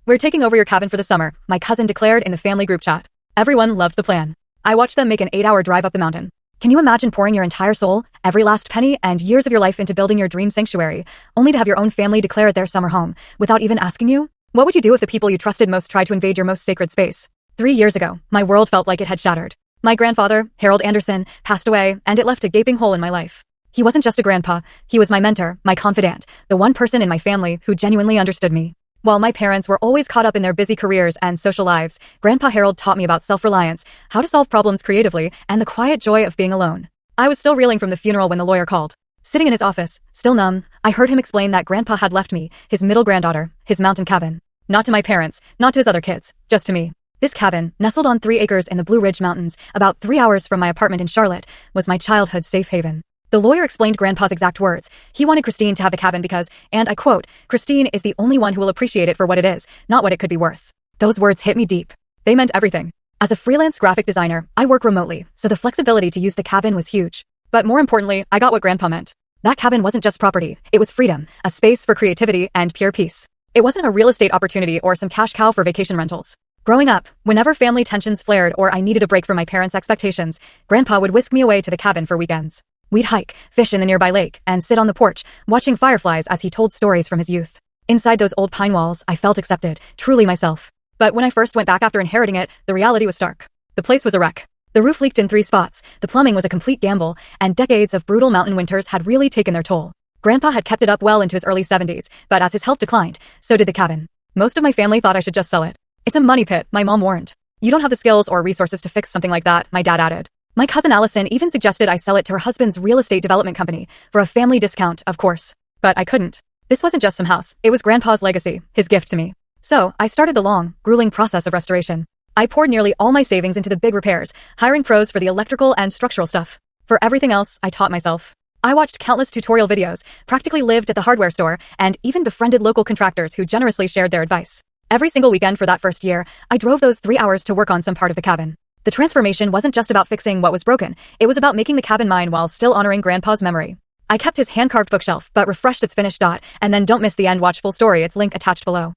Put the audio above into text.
"We're taking over your cabin for the summer," my cousin declared in the family group chat. Everyone loved the plan. I watched them make an 8-hour drive up the mountain. Can you imagine pouring your entire soul, every last penny, and years of your life into building your dream sanctuary, only to have your own family declare it their summer home, without even asking you? What would you do if the people you trusted most tried to invade your most sacred space? 3 years ago, my world felt like it had shattered. My grandfather, Harold Anderson, passed away, and it left a gaping hole in my life. He wasn't just a grandpa, he was my mentor, my confidant, the one person in my family who genuinely understood me. While my parents were always caught up in their busy careers and social lives, Grandpa Harold taught me about self-reliance, how to solve problems creatively, and the quiet joy of being alone. I was still reeling from the funeral when the lawyer called. Sitting in his office, still numb, I heard him explain that Grandpa had left me, his middle granddaughter, his mountain cabin. Not to my parents, not to his other kids, just to me. This cabin, nestled on 3 acres in the Blue Ridge Mountains, about 3 hours from my apartment in Charlotte, was my childhood safe haven. The lawyer explained Grandpa's exact words. He wanted Christine to have the cabin because, and I quote, "Christine is the only one who will appreciate it for what it is, not what it could be worth." Those words hit me deep. They meant everything. As a freelance graphic designer, I work remotely, so the flexibility to use the cabin was huge. But more importantly, I got what Grandpa meant. That cabin wasn't just property, it was freedom, a space for creativity and pure peace. It wasn't a real estate opportunity or some cash cow for vacation rentals. Growing up, whenever family tensions flared or I needed a break from my parents' expectations, Grandpa would whisk me away to the cabin for weekends. We'd hike, fish in the nearby lake, and sit on the porch, watching fireflies as he told stories from his youth. Inside those old pine walls, I felt accepted, truly myself. But when I first went back after inheriting it, the reality was stark. The place was a wreck. The roof leaked in 3 spots, the plumbing was a complete gamble, and decades of brutal mountain winters had really taken their toll. Grandpa had kept it up well into his early 70s, but as his health declined, so did the cabin. Most of my family thought I should just sell it. "It's a money pit," my mom warned. "You don't have the skills or resources to fix something like that," my dad added. My cousin Allison even suggested I sell it to her husband's real estate development company, for a family discount, of course. But I couldn't. This wasn't just some house, it was Grandpa's legacy, his gift to me. So, I started the long, grueling process of restoration. I poured nearly all my savings into the big repairs, hiring pros for the electrical and structural stuff. For everything else, I taught myself. I watched countless tutorial videos, practically lived at the hardware store, and even befriended local contractors who generously shared their advice. Every single weekend for that first year, I drove those 3 hours to work on some part of the cabin. The transformation wasn't just about fixing what was broken, it was about making the cabin mine while still honoring Grandpa's memory. I kept his hand-carved bookshelf, but refreshed its finished dot, and then don't miss the end, watch full story, its link attached below.